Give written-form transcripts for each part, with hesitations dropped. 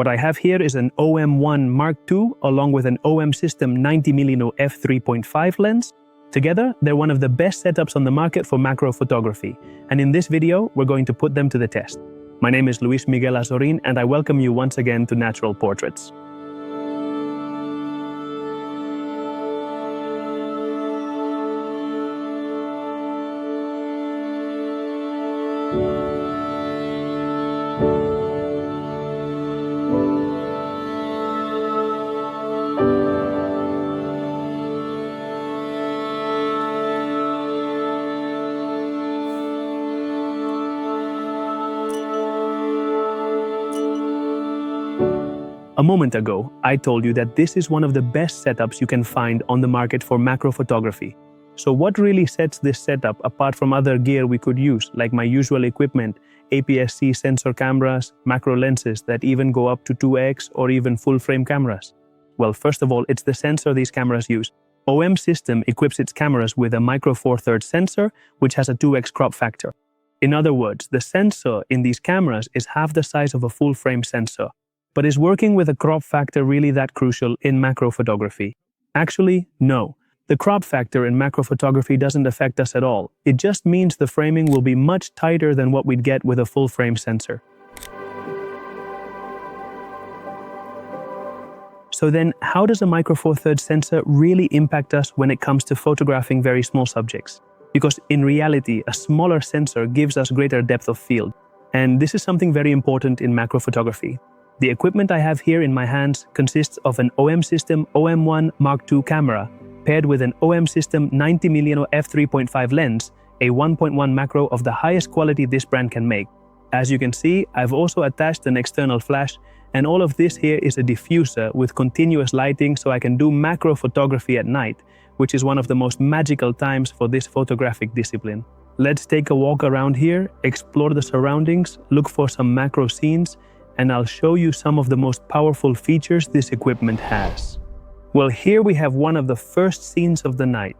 What I have here is an OM1 Mark II along with an OM System 90mm f3.5 lens. Together, they're one of the best setups on the market for macro photography, and in this video, we're going to put them to the test. My name is Miguel Azorín, and I welcome you once again to Natural Portraits. A moment ago, I told you that this is one of the best setups you can find on the market for macro photography. So what really sets this setup apart from other gear we could use, like my usual equipment, APS-C sensor cameras, macro lenses that even go up to 2x or even full-frame cameras? Well, first of all, it's the sensor these cameras use. OM System equips its cameras with a micro four thirds sensor, which has a 2x crop factor. In other words, the sensor in these cameras is half the size of a full-frame sensor. But is working with a crop factor really that crucial in macro photography? Actually, no. The crop factor in macro photography doesn't affect us at all. It just means the framing will be much tighter than what we'd get with a full-frame sensor. So then, how does a micro four thirds sensor really impact us when it comes to photographing very small subjects? Because in reality, a smaller sensor gives us greater depth of field. And this is something very important in macro photography. The equipment I have here in my hands consists of an OM System OM1 Mark II camera paired with an OM System 90mm f3.5 lens, a 1.1 macro of the highest quality this brand can make. As you can see, I've also attached an external flash, and all of this here is a diffuser with continuous lighting so I can do macro photography at night, which is one of the most magical times for this photographic discipline. Let's take a walk around here, explore the surroundings, look for some macro scenes, and I'll show you some of the most powerful features this equipment has. Well, here we have one of the first scenes of the night.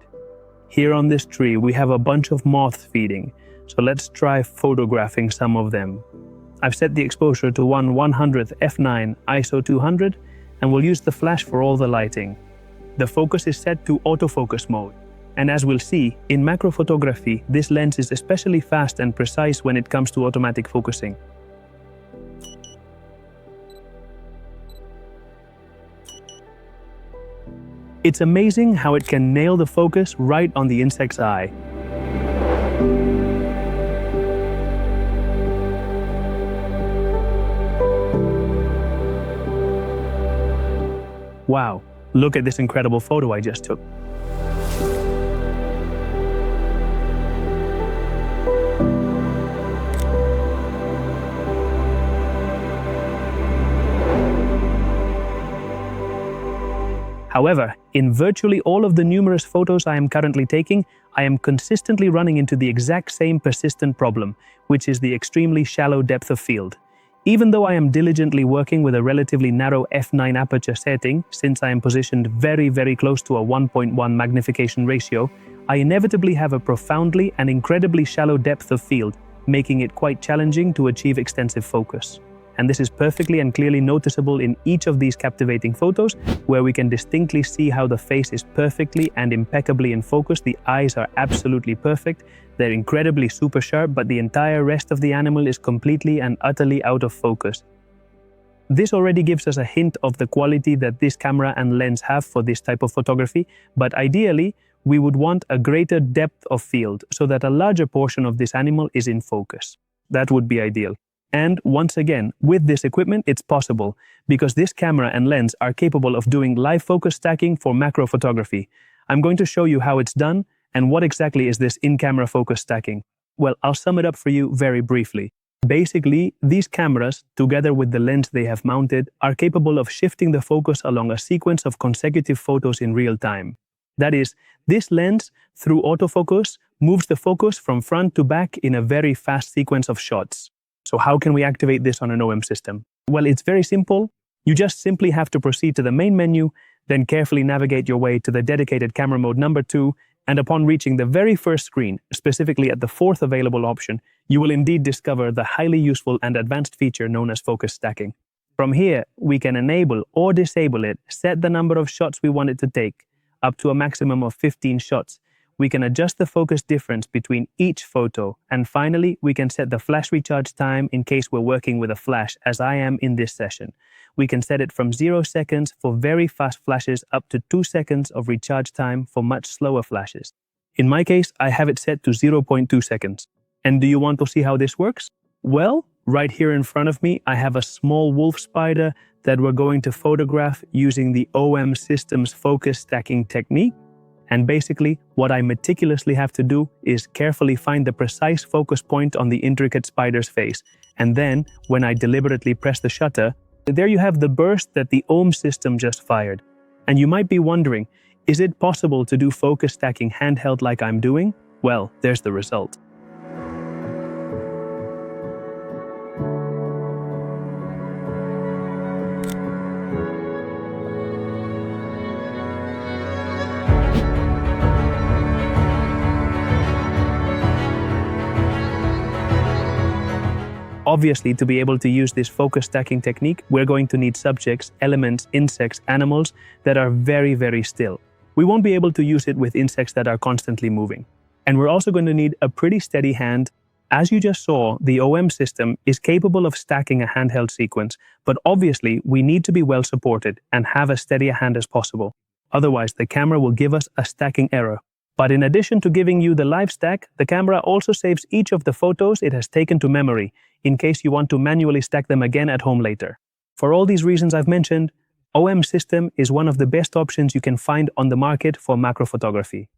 Here on this tree, we have a bunch of moths feeding, so let's try photographing some of them. I've set the exposure to 1/100th f9 ISO 200, and we'll use the flash for all the lighting. The focus is set to autofocus mode, and as we'll see, in macro photography, this lens is especially fast and precise when it comes to automatic focusing. It's amazing how it can nail the focus right on the insect's eye. Wow, look at this incredible photo I just took. However, in virtually all of the numerous photos I am currently taking, I am consistently running into the exact same persistent problem, which is the extremely shallow depth of field. Even though I am diligently working with a relatively narrow f9 aperture setting, since I am positioned very close to a 1.1 magnification ratio, I inevitably have a profoundly and incredibly shallow depth of field, making it quite challenging to achieve extensive focus. And this is perfectly and clearly noticeable in each of these captivating photos, where we can distinctly see how the face is perfectly and impeccably in focus, the eyes are absolutely perfect, they're incredibly super sharp, but the entire rest of the animal is completely and utterly out of focus. This already gives us a hint of the quality that this camera and lens have for this type of photography, but ideally, we would want a greater depth of field so that a larger portion of this animal is in focus. That would be ideal. And once again, with this equipment, it's possible, because this camera and lens are capable of doing live focus stacking for macro photography. I'm going to show you how it's done and what exactly is this in-camera focus stacking. Well, I'll sum it up for you very briefly. Basically, these cameras, together with the lens they have mounted, are capable of shifting the focus along a sequence of consecutive photos in real time. That is, this lens, through autofocus, moves the focus from front to back in a very fast sequence of shots. So how can we activate this on an OM system? Well, it's very simple. You just simply have to proceed to the main menu, then carefully navigate your way to the dedicated camera mode number 2, and upon reaching the very first screen, specifically at the 4th available option, you will indeed discover the highly useful and advanced feature known as focus stacking. From here, we can enable or disable it, set the number of shots we want it to take, up to a maximum of 15 shots. We can adjust the focus difference between each photo, and finally, we can set the flash recharge time in case we're working with a flash, as I am in this session. We can set it from 0 seconds for very fast flashes up to 2 seconds of recharge time for much slower flashes. In my case, I have it set to 0.2 seconds. And do you want to see how this works? Well, right here in front of me, I have a small wolf spider that we're going to photograph using the OM system's focus stacking technique. And basically, what I meticulously have to do is carefully find the precise focus point on the intricate spider's face. And then, when I deliberately press the shutter, there you have the burst that the OM system just fired. And you might be wondering, is it possible to do focus stacking handheld like I'm doing? Well, there's the result. Obviously, to be able to use this focus stacking technique, we're going to need subjects, elements, insects, animals that are very, very still. We won't be able to use it with insects that are constantly moving. And we're also going to need a pretty steady hand. As you just saw, the OM system is capable of stacking a handheld sequence, but obviously we need to be well supported and have as steady a hand as possible. Otherwise, the camera will give us a stacking error. But in addition to giving you the live stack, the camera also saves each of the photos it has taken to memory, in case you want to manually stack them again at home later. For all these reasons I've mentioned, OM system is one of the best options you can find on the market for macro photography.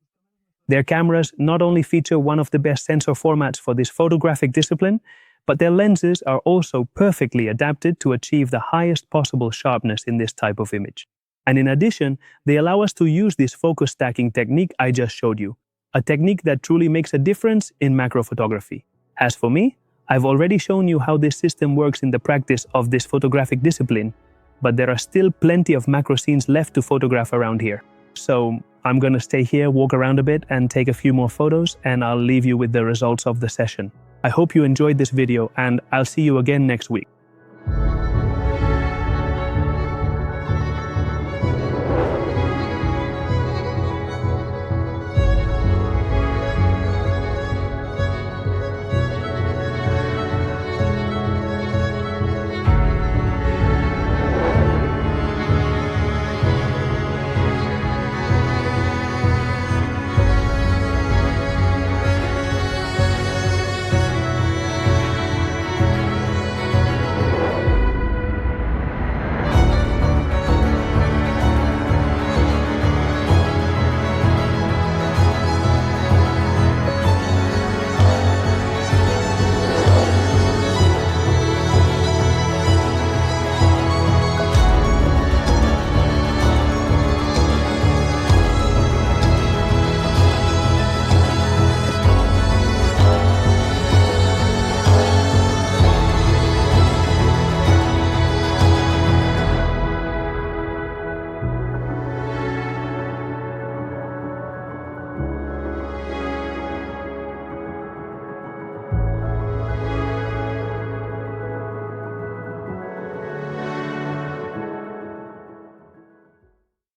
Their cameras not only feature one of the best sensor formats for this photographic discipline, but their lenses are also perfectly adapted to achieve the highest possible sharpness in this type of image. And in addition, they allow us to use this focus stacking technique I just showed you, a technique that truly makes a difference in macro photography. As for me, I've already shown you how this system works in the practice of this photographic discipline, but there are still plenty of macro scenes left to photograph around here. So I'm gonna stay here, walk around a bit, and take a few more photos, and I'll leave you with the results of the session. I hope you enjoyed this video, and I'll see you again next week.